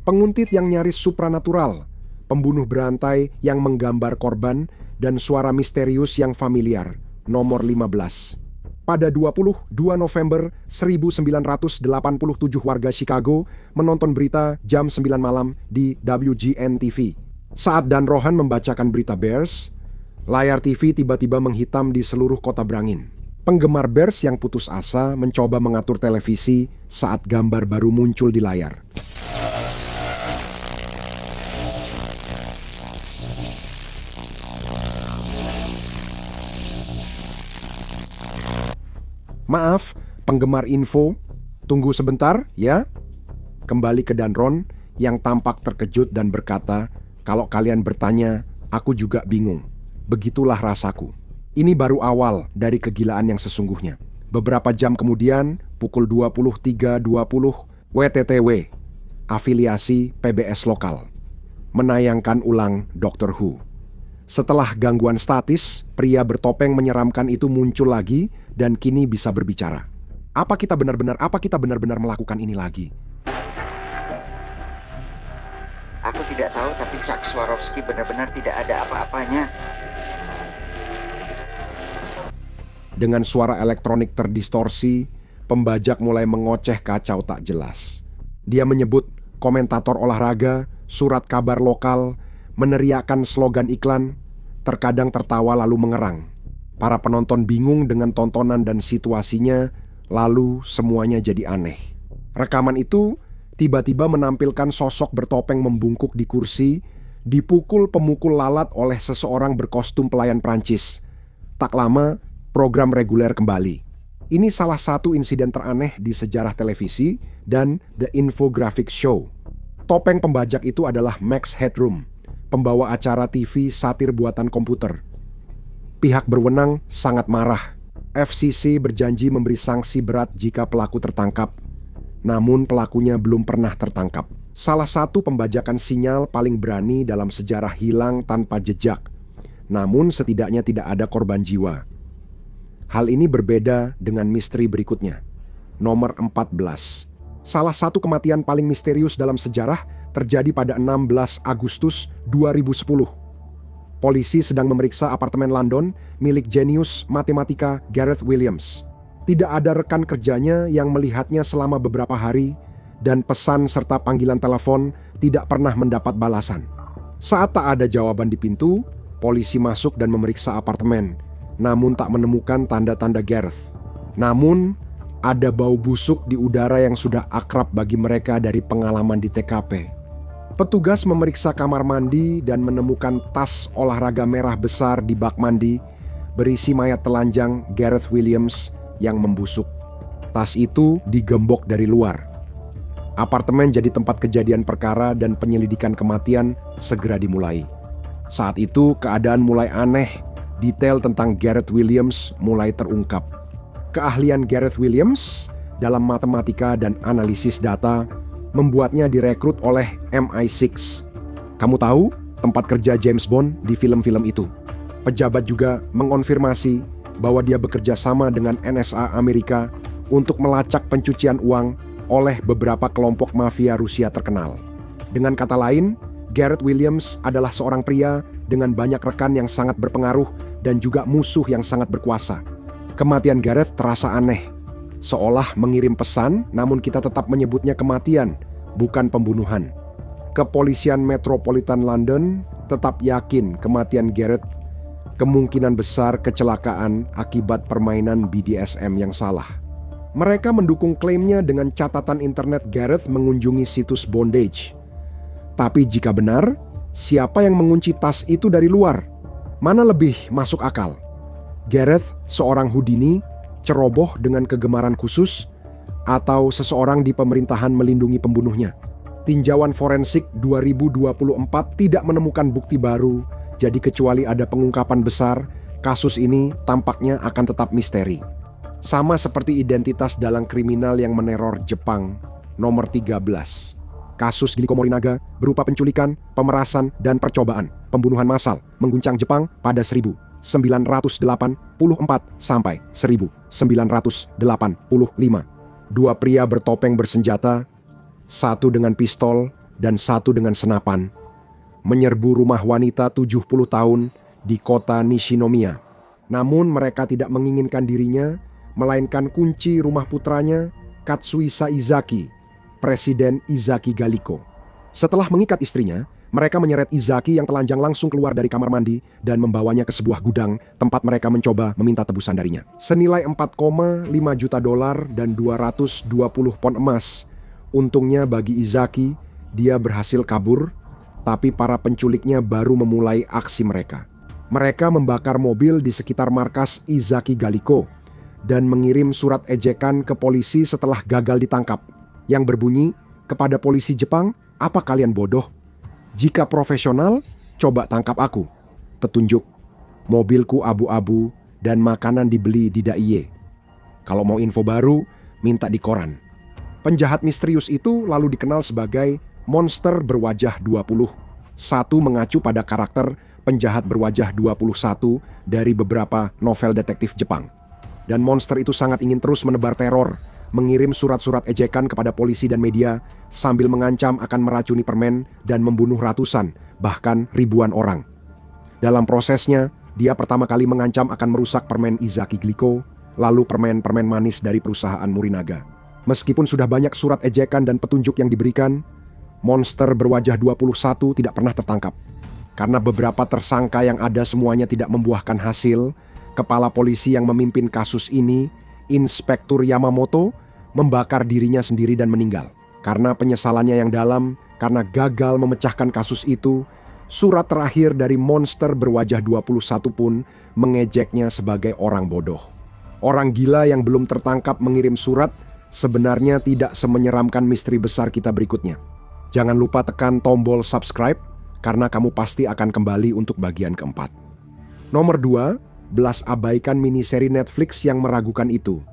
Penguntit yang nyaris supranatural, pembunuh berantai yang menggambar korban, dan suara misterius yang familiar, nomor 15. Pada 22 November 1987 warga Chicago menonton berita jam 9 malam di WGN TV. Saat Dan Rohan membacakan berita Bears, layar TV tiba-tiba menghitam di seluruh kota berangin. Penggemar Bears yang putus asa mencoba mengatur televisi saat gambar baru muncul di layar. Maaf, penggemar info, tunggu sebentar ya. Kembali ke Dan Ron yang tampak terkejut dan berkata, "Kalau kalian bertanya, aku juga bingung. Begitulah rasaku. Ini baru awal dari kegilaan yang sesungguhnya." Beberapa jam kemudian, pukul 23.20 WTTW, afiliasi PBS lokal, menayangkan ulang Doctor Who. Setelah gangguan statis, pria bertopeng menyeramkan itu muncul lagi dan kini bisa berbicara. Apa kita benar-benar melakukan ini lagi? Aku tidak tahu, tapi Chuck Swarovski benar-benar tidak ada apa-apanya. Dengan suara elektronik terdistorsi, pembajak mulai mengoceh kacau tak jelas. Dia menyebut komentator olahraga, surat kabar lokal, meneriakkan slogan iklan, terkadang tertawa lalu mengerang. Para penonton bingung dengan tontonan dan situasinya, lalu semuanya jadi aneh. Rekaman itu tiba-tiba menampilkan sosok bertopeng membungkuk di kursi, dipukul pemukul lalat oleh seseorang berkostum pelayan Prancis. Tak lama, program reguler kembali. Ini salah satu insiden teraneh di sejarah televisi dan The Infographic Show. Topeng pembajak itu adalah Max Headroom, pembawa acara TV satir buatan komputer. Pihak berwenang sangat marah. FCC berjanji memberi sanksi berat jika pelaku tertangkap. Namun pelakunya belum pernah tertangkap. Salah satu pembajakan sinyal paling berani dalam sejarah hilang tanpa jejak. Namun setidaknya tidak ada korban jiwa. Hal ini berbeda dengan misteri berikutnya. Nomor 14. Salah satu kematian paling misterius dalam sejarah terjadi pada 16 Agustus 2010. Polisi sedang memeriksa apartemen London milik jenius matematika Gareth Williams. Tidak ada rekan kerjanya yang melihatnya selama beberapa hari, dan pesan serta panggilan telepon tidak pernah mendapat balasan. Saat tak ada jawaban di pintu, polisi masuk dan memeriksa apartemen, namun tak menemukan tanda-tanda Gareth. Namun, ada bau busuk di udara yang sudah akrab bagi mereka dari pengalaman di TKP. Petugas memeriksa kamar mandi dan menemukan tas olahraga merah besar di bak mandi berisi mayat telanjang Gareth Williams yang membusuk. Tas itu digembok dari luar. Apartemen jadi tempat kejadian perkara dan penyelidikan kematian segera dimulai. Saat itu keadaan mulai aneh, detail tentang Gareth Williams mulai terungkap. Keahlian Gareth Williams dalam matematika dan analisis data membuatnya direkrut oleh MI6. Kamu tahu tempat kerja James Bond di film-film itu. Pejabat juga mengonfirmasi bahwa dia bekerja sama dengan NSA Amerika untuk melacak pencucian uang oleh beberapa kelompok mafia Rusia terkenal. Dengan kata lain, Gareth Williams adalah seorang pria dengan banyak rekan yang sangat berpengaruh dan juga musuh yang sangat berkuasa. Kematian Gareth terasa aneh, seolah mengirim pesan, namun kita tetap menyebutnya kematian, bukan pembunuhan. Kepolisian Metropolitan London tetap yakin kematian Gareth kemungkinan besar kecelakaan akibat permainan BDSM yang salah. Mereka mendukung klaimnya dengan catatan internet Gareth mengunjungi situs bondage. Tapi jika benar, siapa yang mengunci tas itu dari luar? Mana lebih masuk akal? Gareth, seorang Houdini, ceroboh dengan kegemaran khusus, atau seseorang di pemerintahan melindungi pembunuhnya? Tinjauan forensik 2024 tidak menemukan bukti baru, jadi kecuali ada pengungkapan besar, kasus ini tampaknya akan tetap misteri. Sama seperti identitas dalang kriminal yang meneror Jepang, nomor 13. Kasus Glico Morinaga berupa penculikan, pemerasan, dan percobaan pembunuhan massal mengguncang Jepang pada 1984 sampai 1985. Dua pria bertopeng bersenjata, satu dengan pistol dan satu dengan senapan, menyerbu rumah wanita 70 tahun di kota Nishinomiya. Namun mereka tidak menginginkan dirinya, melainkan kunci rumah putranya, Katsuhisa Izaki, Presiden Izaki Galiko. Setelah mengikat istrinya, mereka menyeret Izaki yang telanjang langsung keluar dari kamar mandi dan membawanya ke sebuah gudang tempat mereka mencoba meminta tebusan darinya. Senilai 4,5 juta dolar dan 220 pon emas. Untungnya bagi Izaki, dia berhasil kabur, tapi para penculiknya baru memulai aksi mereka. Mereka membakar mobil di sekitar markas Izaki Galiko dan mengirim surat ejekan ke polisi setelah gagal ditangkap, yang berbunyi, "Kepada polisi Jepang, apa kalian bodoh? Jika profesional, coba tangkap aku." Petunjuk, mobilku abu-abu dan makanan dibeli di Daiye. Kalau mau info baru, minta di koran. Penjahat misterius itu lalu dikenal sebagai monster berwajah 20. Satu mengacu pada karakter penjahat berwajah 21 dari beberapa novel detektif Jepang. Dan monster itu sangat ingin terus menebar teror, mengirim surat-surat ejekan kepada polisi dan media, sambil mengancam akan meracuni permen dan membunuh ratusan, bahkan ribuan orang. Dalam prosesnya, dia pertama kali mengancam akan merusak permen Izaki Glico, lalu permen-permen manis dari perusahaan Morinaga. Meskipun sudah banyak surat ejekan dan petunjuk yang diberikan, monster berwajah 21 tidak pernah tertangkap. Karena beberapa tersangka yang ada semuanya tidak membuahkan hasil, kepala polisi yang memimpin kasus ini, Inspektur Yamamoto, membakar dirinya sendiri dan meninggal. Karena penyesalannya yang dalam, karena gagal memecahkan kasus itu, surat terakhir dari monster berwajah 21 pun mengejeknya sebagai orang bodoh. Orang gila yang belum tertangkap mengirim surat sebenarnya tidak semenyeramkan misteri besar kita berikutnya. Jangan lupa tekan tombol subscribe, karena kamu pasti akan kembali untuk bagian keempat. Nomor 2, belas abaikan miniseri Netflix yang meragukan itu.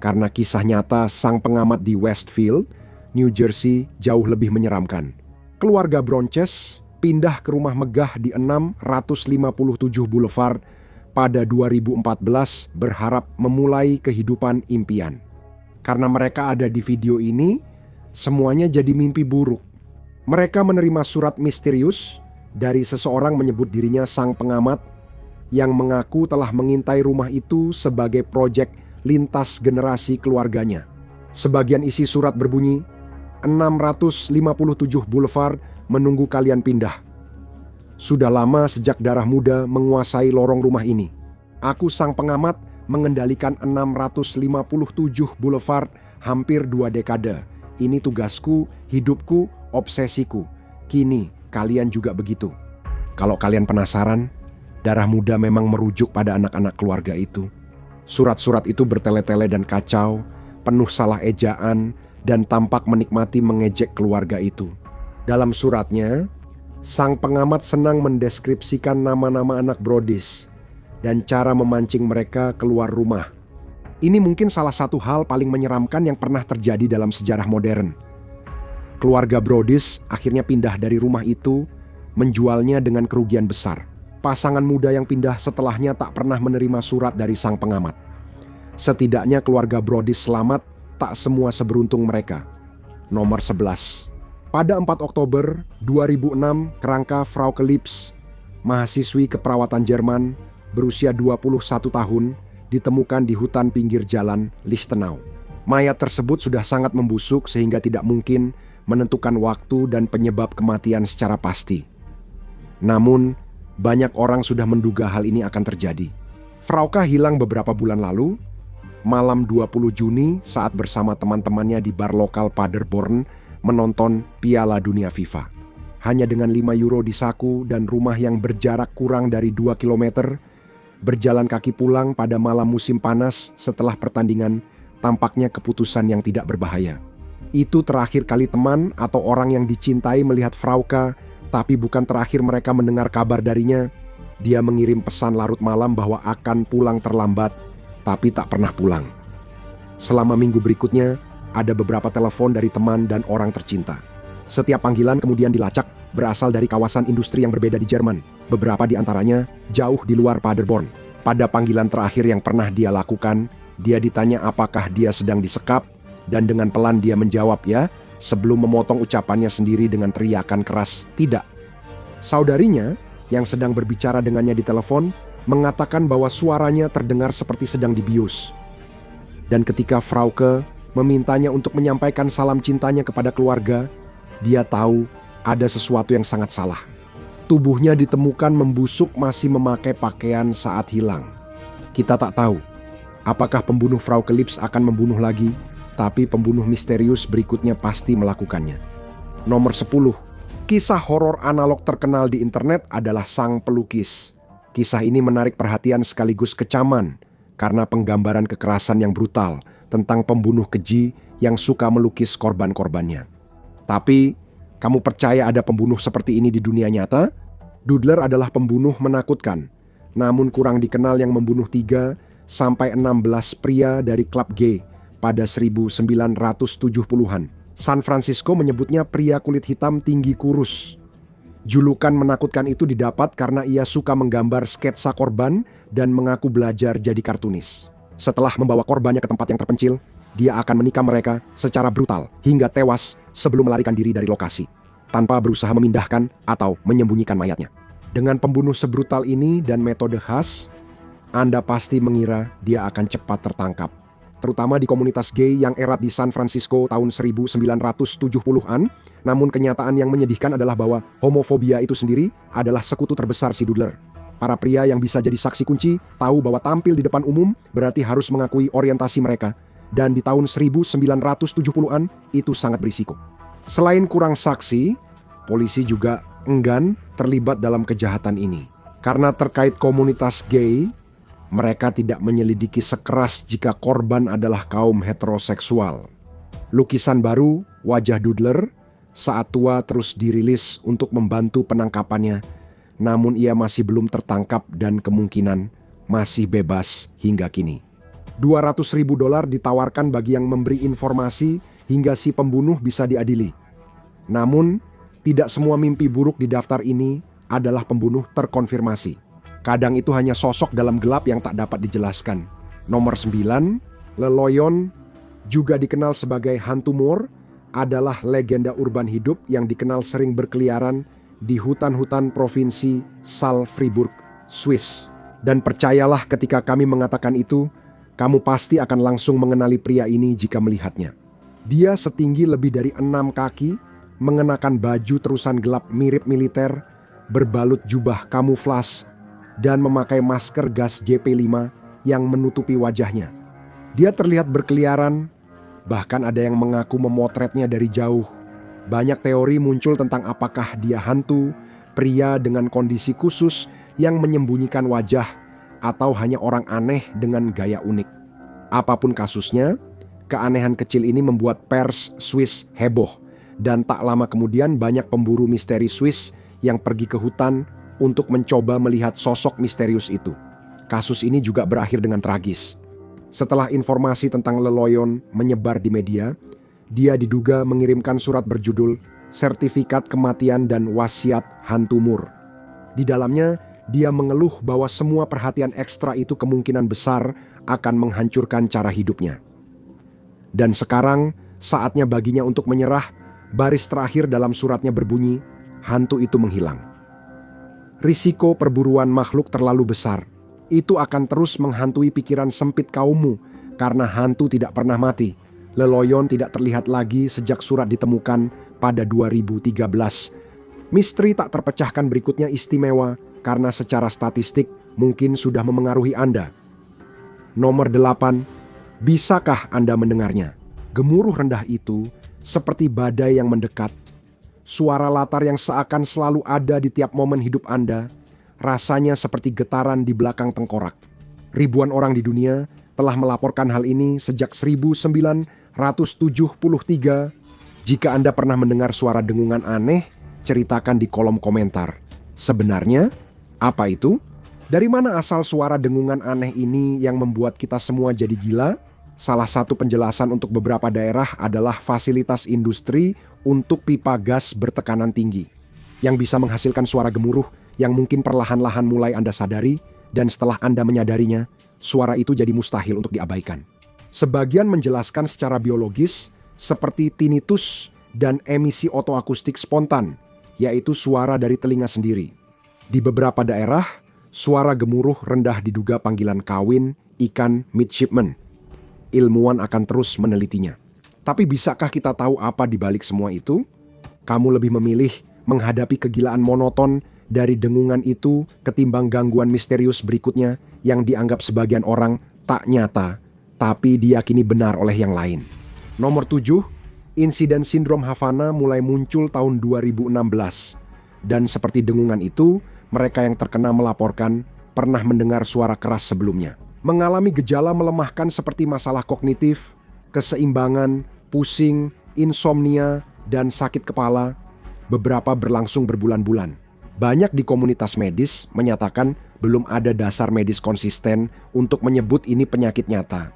Karena kisah nyata sang pengamat di Westfield, New Jersey jauh lebih menyeramkan. Keluarga Bronches pindah ke rumah megah di 657 Boulevard pada 2014 berharap memulai kehidupan impian. Karena mereka ada di video ini, semuanya jadi mimpi buruk. Mereka menerima surat misterius dari seseorang menyebut dirinya sang pengamat yang mengaku telah mengintai rumah itu sebagai proyek lintas generasi keluarganya. Sebagian isi surat berbunyi, 657 Boulevard menunggu kalian pindah. Sudah lama sejak darah muda menguasai lorong rumah ini. Aku sang pengamat mengendalikan 657 Boulevard hampir 2 dekade. Ini tugasku, hidupku, obsesiku. Kini kalian juga begitu. Kalau kalian penasaran, darah muda memang merujuk pada anak-anak keluarga itu. Surat-surat itu bertele-tele dan kacau, penuh salah ejaan, dan tampak menikmati mengejek keluarga itu. Dalam suratnya, sang pengamat senang mendeskripsikan nama-nama anak Brodis dan cara memancing mereka keluar rumah. Ini mungkin salah satu hal paling menyeramkan yang pernah terjadi dalam sejarah modern. Keluarga Brodis akhirnya pindah dari rumah itu, menjualnya dengan kerugian besar. Pasangan muda yang pindah setelahnya tak pernah menerima surat dari sang pengamat. Setidaknya keluarga Brodis selamat, tak semua seberuntung mereka. Nomor 11. Pada 4 Oktober 2006, kerangka Frauke Lips, mahasiswi keperawatan Jerman, berusia 21 tahun, ditemukan di hutan pinggir jalan Lichtenau. Mayat tersebut sudah sangat membusuk sehingga tidak mungkin menentukan waktu dan penyebab kematian secara pasti. Namun, banyak orang sudah menduga hal ini akan terjadi. Frauke hilang beberapa bulan lalu, malam 20 Juni saat bersama teman-temannya di bar lokal Paderborn menonton Piala Dunia FIFA. Hanya dengan 5 euro di saku dan rumah yang berjarak kurang dari 2 kilometer, berjalan kaki pulang pada malam musim panas setelah pertandingan tampaknya keputusan yang tidak berbahaya. Itu terakhir kali teman atau orang yang dicintai melihat Frauke, tapi bukan terakhir mereka mendengar kabar darinya. Dia mengirim pesan larut malam bahwa akan pulang terlambat, tapi tak pernah pulang. Selama minggu berikutnya, ada beberapa telepon dari teman dan orang tercinta. Setiap panggilan kemudian dilacak, berasal dari kawasan industri yang berbeda di Jerman. Beberapa di antaranya jauh di luar Paderborn. Pada panggilan terakhir yang pernah dia lakukan, dia ditanya apakah dia sedang disekap Dan dengan pelan dia menjawab ya, sebelum memotong ucapannya sendiri dengan teriakan keras, tidak. Saudarinya yang sedang berbicara dengannya di telepon mengatakan bahwa suaranya terdengar seperti sedang dibius. Dan ketika Frauke memintanya untuk menyampaikan salam cintanya kepada keluarga, dia tahu ada sesuatu yang sangat salah. Tubuhnya ditemukan membusuk masih memakai pakaian saat hilang. Kita tak tahu apakah pembunuh Frauke Lips akan membunuh lagi, tapi pembunuh misterius berikutnya pasti melakukannya. Nomor 10. Kisah horor analog terkenal di internet adalah Sang Pelukis. Kisah ini menarik perhatian sekaligus kecaman karena penggambaran kekerasan yang brutal tentang pembunuh keji yang suka melukis korban-korbannya. Tapi, kamu percaya ada pembunuh seperti ini di dunia nyata? Doodler adalah pembunuh menakutkan, namun kurang dikenal yang membunuh 3-16 pria dari klub gay pada 1970-an. San Francisco menyebutnya pria kulit hitam tinggi kurus. Julukan menakutkan itu didapat karena ia suka menggambar sketsa korban dan mengaku belajar jadi kartunis. Setelah membawa korbannya ke tempat yang terpencil, dia akan menikam mereka secara brutal hingga tewas sebelum melarikan diri dari lokasi, tanpa berusaha memindahkan atau menyembunyikan mayatnya. Dengan pembunuh sebrutal ini dan metode khas, Anda pasti mengira dia akan cepat tertangkap. Terutama di komunitas gay yang erat di San Francisco tahun 1970-an, namun kenyataan yang menyedihkan adalah bahwa homofobia itu sendiri adalah sekutu terbesar si Doodler. Para pria yang bisa jadi saksi kunci tahu bahwa tampil di depan umum berarti harus mengakui orientasi mereka, dan di tahun 1970-an itu sangat berisiko. Selain kurang saksi, polisi juga enggan terlibat dalam kejahatan ini. Karena terkait komunitas gay, mereka tidak menyelidiki sekeras jika korban adalah kaum heteroseksual. Lukisan baru, wajah Doodler, saat tua terus dirilis untuk membantu penangkapannya, namun ia masih belum tertangkap dan kemungkinan masih bebas hingga kini. $200.000 ditawarkan bagi yang memberi informasi hingga si pembunuh bisa diadili. Namun, tidak semua mimpi buruk di daftar ini adalah pembunuh terkonfirmasi. Kadang itu hanya sosok dalam gelap yang tak dapat dijelaskan. Nomor 9, Leloyon, juga dikenal sebagai hantu Moor, adalah legenda urban hidup yang dikenal sering berkeliaran di hutan-hutan provinsi Saal-Fribourg, Swiss. Dan percayalah ketika kami mengatakan itu, kamu pasti akan langsung mengenali pria ini jika melihatnya. Dia setinggi lebih dari 6 kaki, mengenakan baju terusan gelap mirip militer, berbalut jubah kamuflas, dan memakai masker gas JP5 yang menutupi wajahnya. Dia terlihat berkeliaran, bahkan ada yang mengaku memotretnya dari jauh. Banyak teori muncul tentang apakah dia hantu, pria dengan kondisi khusus yang menyembunyikan wajah, atau hanya orang aneh dengan gaya unik. Apapun kasusnya, keanehan kecil ini membuat pers Swiss heboh, dan tak lama kemudian banyak pemburu misteri Swiss yang pergi ke hutan untuk mencoba melihat sosok misterius itu. Kasus ini juga berakhir dengan tragis. Setelah informasi tentang Leloyon menyebar di media, dia diduga mengirimkan surat berjudul Sertifikat Kematian dan Wasiat Hantu Moor. Di dalamnya, dia mengeluh bahwa semua perhatian ekstra itu kemungkinan besar akan menghancurkan cara hidupnya. Dan sekarang, saatnya baginya untuk menyerah. Baris terakhir dalam suratnya berbunyi, hantu itu menghilang. Risiko perburuan makhluk terlalu besar. Itu akan terus menghantui pikiran sempit kaummu, karena hantu tidak pernah mati. Leloyon tidak terlihat lagi sejak surat ditemukan pada 2013. Misteri tak terpecahkan berikutnya istimewa, karena secara statistik mungkin sudah memengaruhi Anda. Nomor 8, bisakah Anda mendengarnya? Gemuruh rendah itu seperti badai yang mendekat. Suara latar yang seakan selalu ada di tiap momen hidup Anda, rasanya seperti getaran di belakang tengkorak. Ribuan orang di dunia telah melaporkan hal ini sejak 1973. Jika Anda pernah mendengar suara dengungan aneh, ceritakan di kolom komentar. Sebenarnya, apa itu? Dari mana asal suara dengungan aneh ini yang membuat kita semua jadi gila? Salah satu penjelasan untuk beberapa daerah adalah fasilitas industri untuk pipa gas bertekanan tinggi, yang bisa menghasilkan suara gemuruh yang mungkin perlahan-lahan mulai Anda sadari, dan setelah Anda menyadarinya, suara itu jadi mustahil untuk diabaikan. Sebagian menjelaskan secara biologis seperti tinnitus dan emisi otoakustik spontan, yaitu suara dari telinga sendiri. Di beberapa daerah, suara gemuruh rendah diduga panggilan kawin ikan midshipman. Ilmuwan akan terus menelitinya. Tapi bisakah kita tahu apa di balik semua itu? Kamu lebih memilih menghadapi kegilaan monoton dari dengungan itu ketimbang gangguan misterius berikutnya yang dianggap sebagian orang tak nyata, tapi diyakini benar oleh yang lain. Nomor 7, insiden sindrom Havana mulai muncul tahun 2016. Dan seperti dengungan itu, mereka yang terkena melaporkan pernah mendengar suara keras sebelumnya. Mengalami gejala melemahkan seperti masalah kognitif, keseimbangan, pusing, insomnia, dan sakit kepala. Beberapa berlangsung berbulan-bulan. Banyak di komunitas medis menyatakan belum ada dasar medis konsisten untuk menyebut ini penyakit nyata.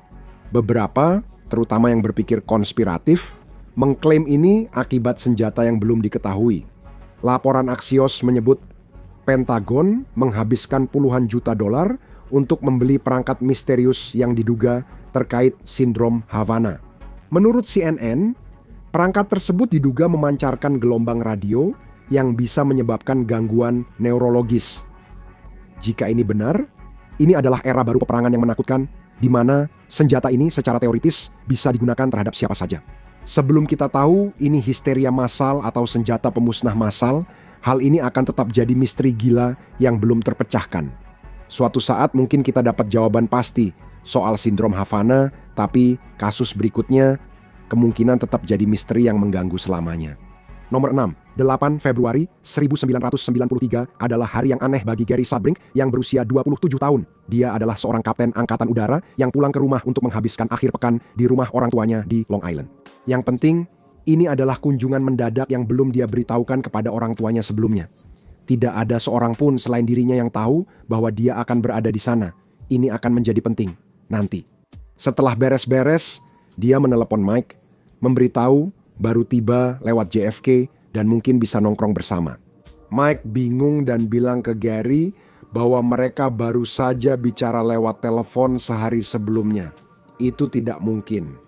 Beberapa, terutama yang berpikir konspiratif, mengklaim ini akibat senjata yang belum diketahui. Laporan Axios menyebut Pentagon menghabiskan puluhan juta dolar untuk membeli perangkat misterius yang diduga terkait sindrom Havana. Menurut CNN, perangkat tersebut diduga memancarkan gelombang radio yang bisa menyebabkan gangguan neurologis. Jika ini benar, ini adalah era baru peperangan yang menakutkan, di mana senjata ini secara teoritis bisa digunakan terhadap siapa saja. Sebelum kita tahu ini histeria massal atau senjata pemusnah massal, hal ini akan tetap jadi misteri gila yang belum terpecahkan. Suatu saat mungkin kita dapat jawaban pasti soal sindrom Havana, tapi kasus berikutnya kemungkinan tetap jadi misteri yang mengganggu selamanya. Nomor 6, 8 Februari 1993 adalah hari yang aneh bagi Gary Sudbrink yang berusia 27 tahun. Dia adalah seorang kapten angkatan udara yang pulang ke rumah untuk menghabiskan akhir pekan di rumah orang tuanya di Long Island. Yang penting, ini adalah kunjungan mendadak yang belum dia beritahukan kepada orang tuanya sebelumnya. Tidak ada seorang pun selain dirinya yang tahu bahwa dia akan berada di sana. Ini akan menjadi penting nanti. Setelah beres-beres, dia menelepon Mike, memberitahu baru tiba lewat JFK dan mungkin bisa nongkrong bersama. Mike bingung dan bilang ke Gary bahwa mereka baru saja bicara lewat telepon sehari sebelumnya. Itu tidak mungkin.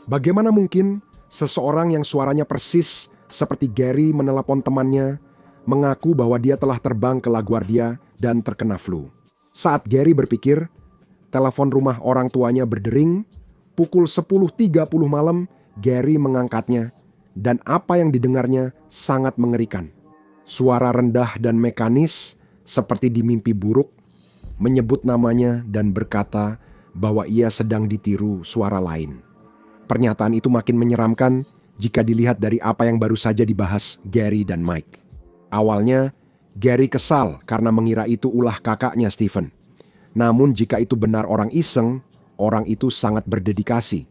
Bagaimana mungkin seseorang yang suaranya persis seperti Gary menelepon temannya, mengaku bahwa dia telah terbang ke LaGuardia dan terkena flu. Saat Gary berpikir, telepon rumah orang tuanya berdering, pukul 10.30 malam, Gary mengangkatnya, dan apa yang didengarnya sangat mengerikan. Suara rendah dan mekanis, seperti di mimpi buruk, menyebut namanya dan berkata bahwa ia sedang ditiru suara lain. Pernyataan itu makin menyeramkan jika dilihat dari apa yang baru saja dibahas Gary dan Mike. Awalnya, Gary kesal karena mengira itu ulah kakaknya Stephen. Namun jika itu benar orang iseng, orang itu sangat berdedikasi.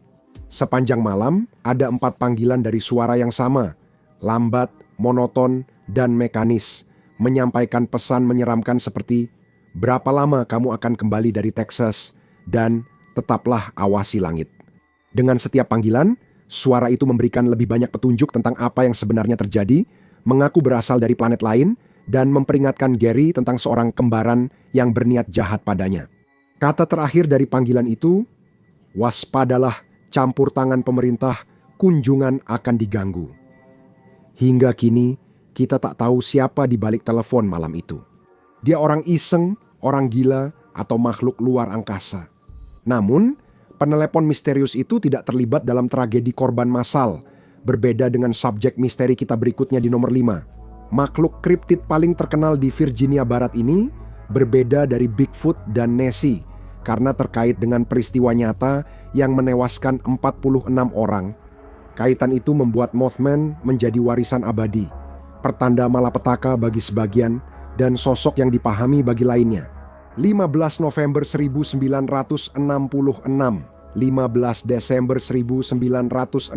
Sepanjang malam, ada 4 panggilan dari suara yang sama, lambat, monoton, dan mekanis, menyampaikan pesan menyeramkan seperti, "Berapa lama kamu akan kembali dari Texas?" dan "Tetaplah awasi langit." Dengan setiap panggilan, suara itu memberikan lebih banyak petunjuk tentang apa yang sebenarnya terjadi, mengaku berasal dari planet lain, dan memperingatkan Gary tentang seorang kembaran yang berniat jahat padanya. Kata terakhir dari panggilan itu, "Waspadalah, campur tangan pemerintah, kunjungan akan diganggu." Hingga kini, kita tak tahu siapa di balik telepon malam itu. Dia orang iseng, orang gila, atau makhluk luar angkasa. Namun, penelepon misterius itu tidak terlibat dalam tragedi korban massal, berbeda dengan subjek misteri kita berikutnya di nomor 5. Makhluk kriptid paling terkenal di Virginia Barat ini berbeda dari Bigfoot dan Nessie, karena terkait dengan peristiwa nyata yang menewaskan 46 orang. Kaitan itu membuat Mothman menjadi warisan abadi, pertanda malapetaka bagi sebagian, dan sosok yang dipahami bagi lainnya. 15 November 1966, 15 Desember 1967.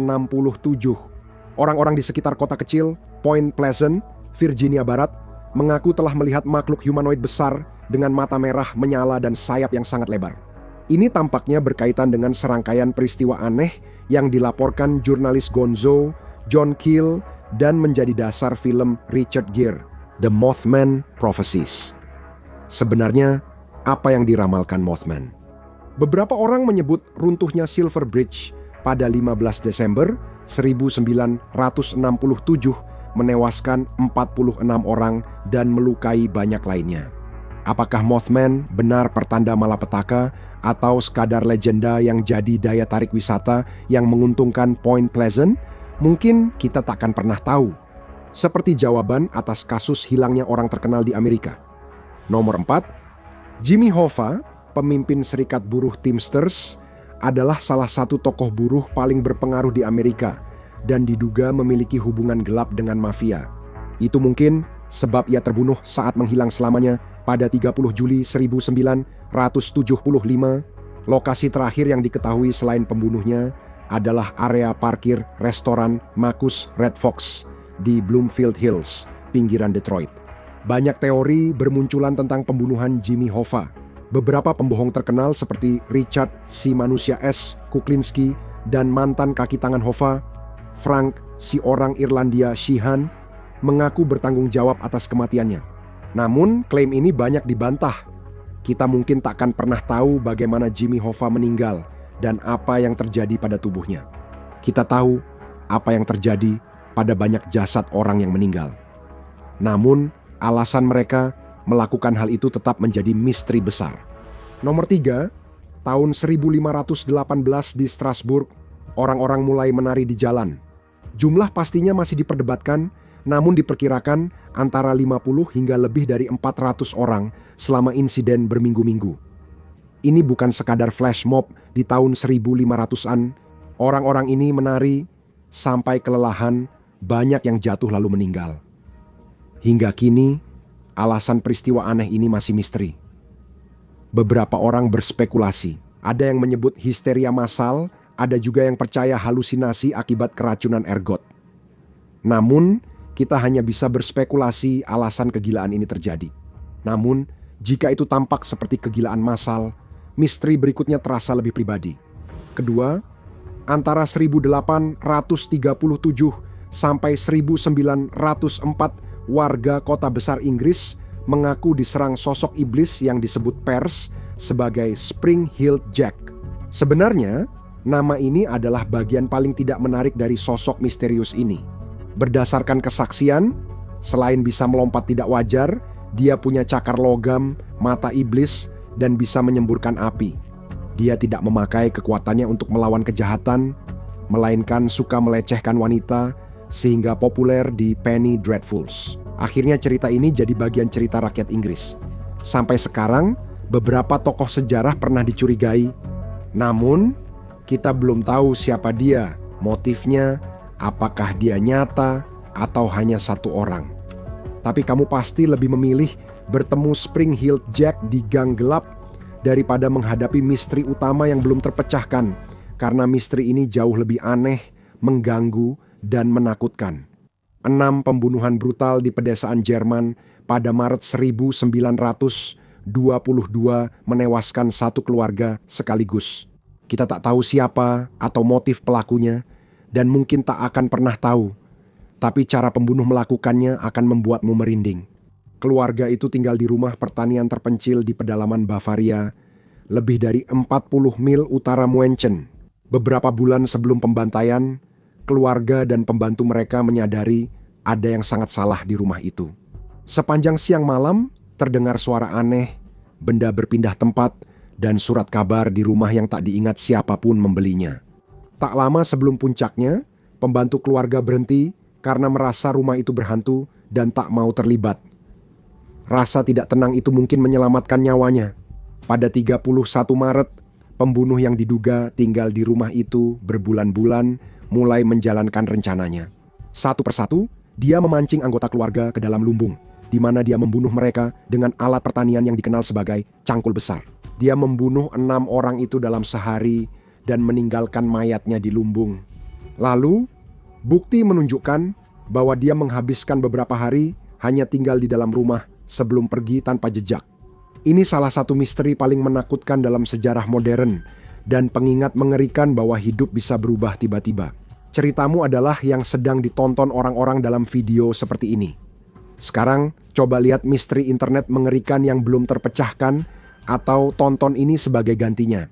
Orang-orang di sekitar kota kecil Point Pleasant, Virginia Barat, mengaku telah melihat makhluk humanoid besar dengan mata merah menyala dan sayap yang sangat lebar. Ini tampaknya berkaitan dengan serangkaian peristiwa aneh yang dilaporkan jurnalis Gonzo, John Keel, dan menjadi dasar film Richard Gere, The Mothman Prophecies. Sebenarnya, apa yang diramalkan Mothman? Beberapa orang menyebut runtuhnya Silver Bridge pada 15 Desember 1967 menewaskan 46 orang dan melukai banyak lainnya. Apakah Mothman benar pertanda malapetaka atau sekadar legenda yang jadi daya tarik wisata yang menguntungkan Point Pleasant? Mungkin kita tak akan pernah tahu. Seperti jawaban atas kasus hilangnya orang terkenal di Amerika. Nomor 4, Jimmy Hoffa, pemimpin Serikat Buruh Teamsters, adalah salah satu tokoh buruh paling berpengaruh di Amerika dan diduga memiliki hubungan gelap dengan mafia. Itu mungkin sebab ia terbunuh saat menghilang selamanya pada 30 Juli 1975. Lokasi terakhir yang diketahui selain pembunuhnya adalah area parkir restoran Marcus Red Fox di Bloomfield Hills, pinggiran Detroit. Banyak teori bermunculan tentang pembunuhan Jimmy Hoffa. Beberapa pembohong terkenal seperti Richard si Manusia S. Kuklinski dan mantan kaki tangan Hoffa, Frank si orang Irlandia Sheehan, mengaku bertanggung jawab atas kematiannya. Namun, klaim ini banyak dibantah. Kita mungkin tak akan pernah tahu bagaimana Jimmy Hoffa meninggal dan apa yang terjadi pada tubuhnya. Kita tahu apa yang terjadi pada banyak jasad orang yang meninggal. Namun, alasan mereka melakukan hal itu tetap menjadi misteri besar. Nomor 3, tahun 1518 di Strasbourg, orang-orang mulai menari di jalan. Jumlah pastinya masih diperdebatkan, namun diperkirakan antara 50 hingga lebih dari 400 orang selama insiden berminggu-minggu. Ini bukan sekadar flash mob di tahun 1500-an. Orang-orang ini menari sampai kelelahan, banyak yang jatuh lalu meninggal. Hingga kini, alasan peristiwa aneh ini masih misteri. Beberapa orang berspekulasi. Ada yang menyebut histeria massal, ada juga yang percaya halusinasi akibat keracunan ergot. Namun, kita hanya bisa berspekulasi alasan kegilaan ini terjadi. Namun, jika itu tampak seperti kegilaan massal, misteri berikutnya terasa lebih pribadi. Kedua, antara 1837 sampai 1904, warga kota besar Inggris mengaku diserang sosok iblis yang disebut pers sebagai Spring-Heeled Jack. Sebenarnya, nama ini adalah bagian paling tidak menarik dari sosok misterius ini. Berdasarkan kesaksian, selain bisa melompat tidak wajar, dia punya cakar logam, mata iblis, dan bisa menyemburkan api. Dia tidak memakai kekuatannya untuk melawan kejahatan, melainkan suka melecehkan wanita, sehingga populer di Penny Dreadfuls. Akhirnya cerita ini jadi bagian cerita rakyat Inggris. Sampai sekarang, beberapa tokoh sejarah pernah dicurigai. Namun, kita belum tahu siapa dia, motifnya, apakah dia nyata atau hanya satu orang. Tapi kamu pasti lebih memilih bertemu Spring-Heeled Jack di gang gelap daripada menghadapi misteri utama yang belum terpecahkan, karena misteri ini jauh lebih aneh, mengganggu, dan menakutkan. 6 pembunuhan brutal di pedesaan Jerman pada Maret 1922 menewaskan satu keluarga sekaligus. Kita tak tahu siapa atau motif pelakunya, dan mungkin tak akan pernah tahu. Tapi cara pembunuh melakukannya akan membuatmu merinding. Keluarga itu tinggal di rumah pertanian terpencil di pedalaman Bavaria, lebih dari 40 mil utara München. Beberapa bulan sebelum pembantaian, keluarga dan pembantu mereka menyadari ada yang sangat salah di rumah itu. Sepanjang siang malam, terdengar suara aneh, benda berpindah tempat, dan surat kabar di rumah yang tak diingat siapapun membelinya. Tak lama sebelum puncaknya, pembantu keluarga berhenti karena merasa rumah itu berhantu dan tak mau terlibat. Rasa tidak tenang itu mungkin menyelamatkan nyawanya. Pada 31 Maret, pembunuh yang diduga tinggal di rumah itu berbulan-bulan mulai menjalankan rencananya. Satu persatu, dia memancing anggota keluarga ke dalam lumbung, di mana dia membunuh mereka dengan alat pertanian yang dikenal sebagai cangkul besar. Dia membunuh 6 orang itu dalam sehari dan meninggalkan mayatnya di lumbung. Lalu, bukti menunjukkan bahwa dia menghabiskan beberapa hari hanya tinggal di dalam rumah sebelum pergi tanpa jejak. Ini salah satu misteri paling menakutkan dalam sejarah modern, dan pengingat mengerikan bahwa hidup bisa berubah tiba-tiba. Ceritamu adalah yang sedang ditonton orang-orang dalam video seperti ini. Sekarang, coba lihat misteri internet mengerikan yang belum terpecahkan, atau tonton ini sebagai gantinya.